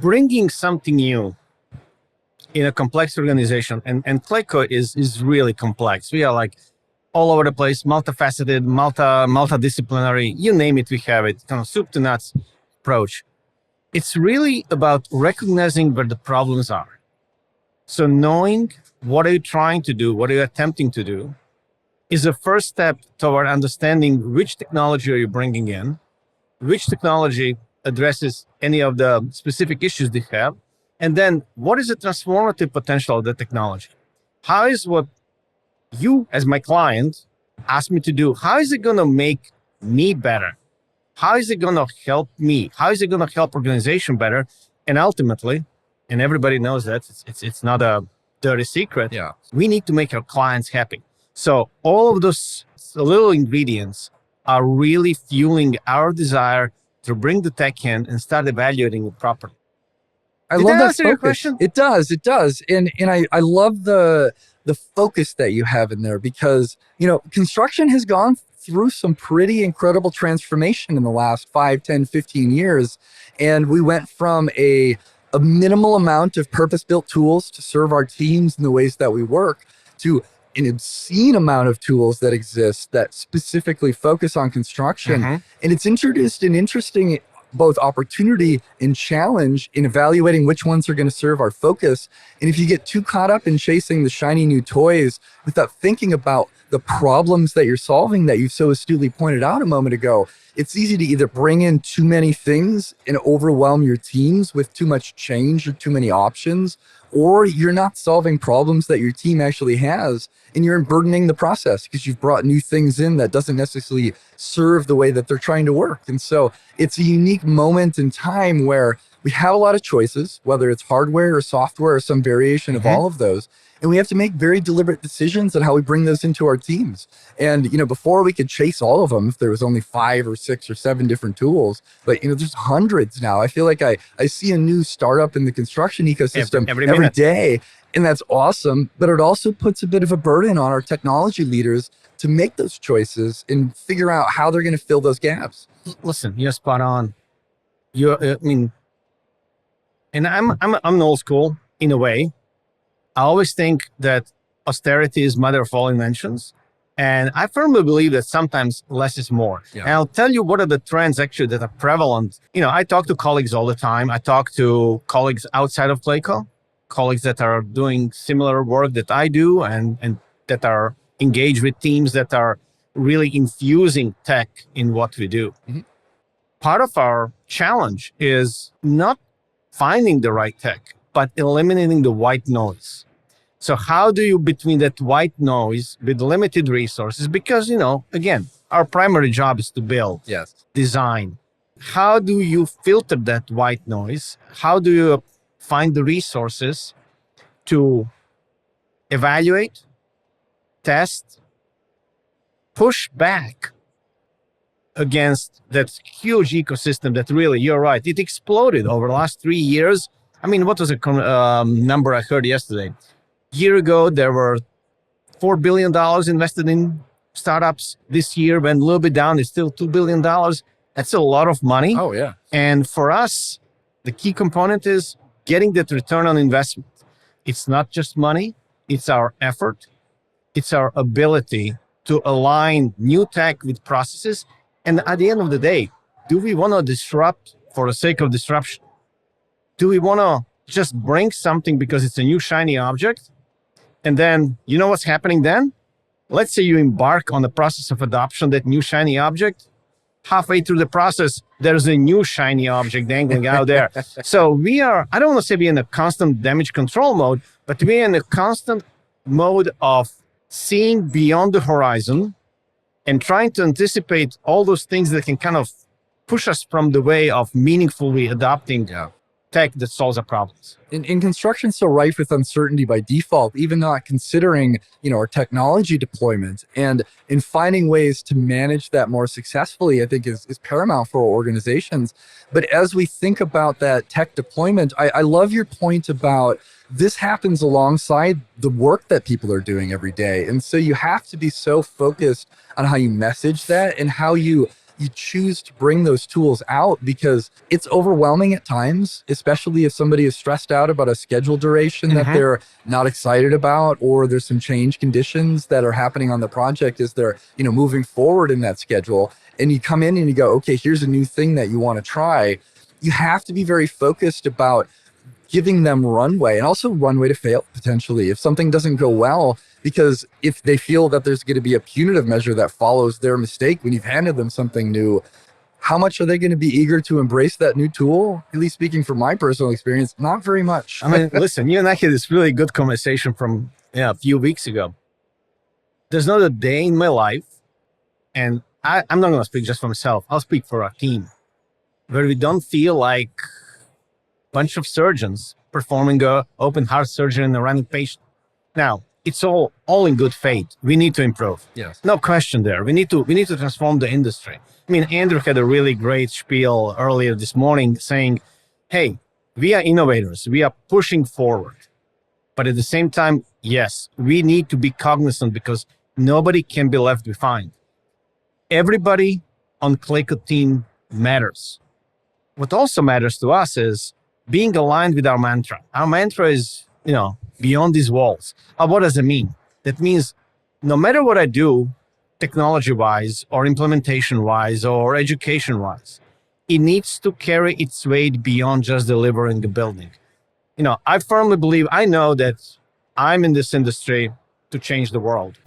bringing something new in a complex organization, and Clayco is really complex. We are like all over the place, multifaceted, multidisciplinary, you name it, we have it, kind of soup to nuts approach. It's really about recognizing where the problems are. So knowing what are you trying to do, what are you attempting to do, is the first step toward understanding which technology are you bringing in, which technology addresses any of the specific issues they have, and then what is the transformative potential of the technology? How is what you, as my client, ask me to do, how is it going to make me better? How is it going to help me? How is it going to help organization better? And ultimately, and everybody knows that, it's not a dirty secret, we need to make our clients happy. So all of those little ingredients are really fueling our desire to bring the tech in and start evaluating it properly. I love that focus. It does. And I love the focus that you have in there, because, construction has gone through some pretty incredible transformation in the last 5, 10, 15 years. And we went from a minimal amount of purpose-built tools to serve our teams in the ways that we work to an obscene amount of tools that exist that specifically focus on construction. And it's introduced an interesting both opportunity and challenge in evaluating which ones are going to serve our focus. And if you get too caught up in chasing the shiny new toys without thinking about the problems that you're solving that you so astutely pointed out a moment ago, it's easy to either bring in too many things and overwhelm your teams with too much change or too many options, or you're not solving problems that your team actually has, and you're burdening the process because you've brought new things in that doesn't necessarily serve the way that they're trying to work. And so it's a unique moment in time where we have a lot of choices, whether it's hardware or software or some variation of all of those. And we have to make very deliberate decisions on how we bring those into our teams. And, before we could chase all of them if there was only 5 or 6 or 7 different tools, but, there's hundreds now. I feel like I see a new startup in the construction ecosystem every day. And that's awesome. But it also puts a bit of a burden on our technology leaders to make those choices and figure out how they're going to fill those gaps. Listen, you're spot on. And I'm old school in a way. I always think that austerity is mother of all inventions. And I firmly believe that sometimes less is more. And I'll tell you what are the trends actually that are prevalent. I talk to colleagues all the time. I talk to colleagues outside of Clayco, colleagues that are doing similar work that I do and that are engaged with teams that are really infusing tech in what we do. Part of our challenge is not finding the right tech, but eliminating the white noise. So how do you, between that white noise with limited resources, because, again, our primary job is to build, design. How do you filter that white noise? How do you find the resources to evaluate, test, push back against that huge ecosystem that really, you're right, it exploded over the last 3 years. What was a number I heard yesterday? Year ago, there were $4 billion invested in startups. This year went a little bit down. It's still $2 billion. That's a lot of money. Oh, yeah. And for us, the key component is getting that return on investment. It's not just money. It's our effort. It's our ability to align new tech with processes. And at the end of the day, do we want to disrupt for the sake of disruption? Do we want to just bring something because it's a new shiny object? And then, what's happening then? Let's say you embark on the process of adoption, that new shiny object. Halfway through the process, there's a new shiny object dangling out there. So I don't want to say we're in a constant damage control mode, but we're in a constant mode of seeing beyond the horizon and trying to anticipate all those things that can kind of push us from the way of meaningfully adopting tech that solves our problems. In construction, so rife with uncertainty by default, even not considering, our technology deployment, and in finding ways to manage that more successfully, I think is paramount for organizations. But as we think about that tech deployment, I love your point about this happens alongside the work that people are doing every day. And so you have to be so focused on how you message that and how you you choose to bring those tools out because it's overwhelming at times, especially if somebody is stressed out about a schedule duration that they're not excited about, or there's some change conditions that are happening on the project as they're, moving forward in that schedule. And you come in and you go, okay, here's a new thing that you want to try. You have to be very focused about giving them runway, and also runway to fail potentially if something doesn't go well, because if they feel that there's going to be a punitive measure that follows their mistake when you've handed them something new, how much are they going to be eager to embrace that new tool? At least speaking from my personal experience, not very much. I mean, listen, you and I had this really good conversation from a few weeks ago. There's not a day in my life, and I'm not going to speak just for myself, I'll speak for our team, where we don't feel like bunch of surgeons performing a open heart surgery in a running patient. Now, it's all in good faith. We need to improve. Yes. No question there. We need to transform the industry. I mean, Andrew had a really great spiel earlier this morning saying, hey, we are innovators. We are pushing forward. But at the same time, yes, we need to be cognizant because nobody can be left behind. Everybody on Clayco team matters. What also matters to us is being aligned with our mantra. Our mantra is, beyond these walls. What does it mean? That means no matter what I do, technology-wise or implementation-wise or education-wise, it needs to carry its weight beyond just delivering the building. I firmly believe, I know that I'm in this industry to change the world.